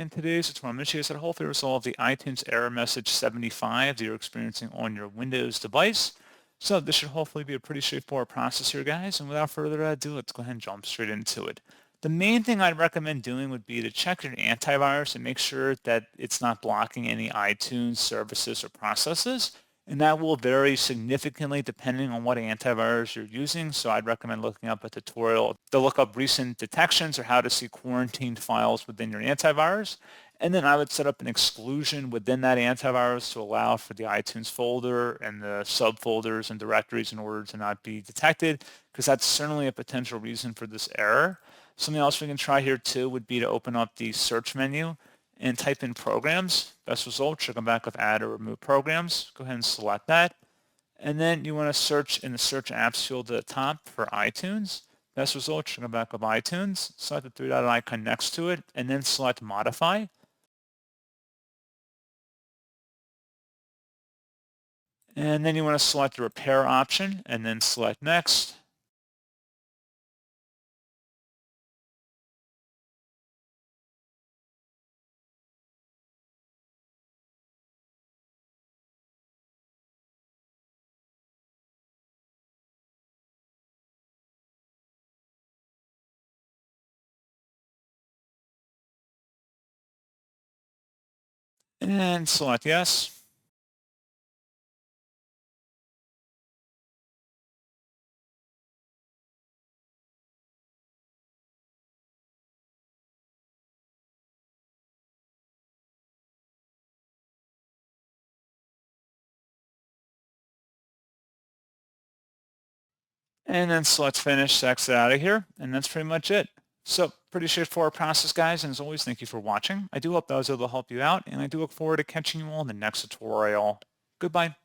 in today's tutorial, I'm going to show you how to hopefully resolve the iTunes error message 75 that you're experiencing on your Windows device. So this should hopefully be a pretty straightforward process here, guys. And without further ado, let's go ahead and jump straight into it. The main thing I'd recommend doing would be to check your antivirus and make sure that it's not blocking any iTunes services or processes. And that will vary significantly depending on what antivirus you're using. So I'd recommend looking up a tutorial to look up recent detections or how to see quarantined files within your antivirus. And then I would set up an exclusion within that antivirus to allow for the iTunes folder and the subfolders and directories in order to not be detected, because that's certainly a potential reason for this error. Something else we can try here too would be to open up the search menu and type in programs. Best result should come back with add or remove programs. Go ahead and select that. And then you want to search in the search apps field at the top for iTunes. Best result should come back with iTunes. Select the three-dot icon next to it and then select modify. And then you want to select the repair option and then select next. And select yes. And then select finish to exit out of here. And that's pretty much it. So pretty straightforward process, guys. And as always, thank you for watching. I do hope that was able to help you out. And I do look forward to catching you all in the next tutorial. Goodbye.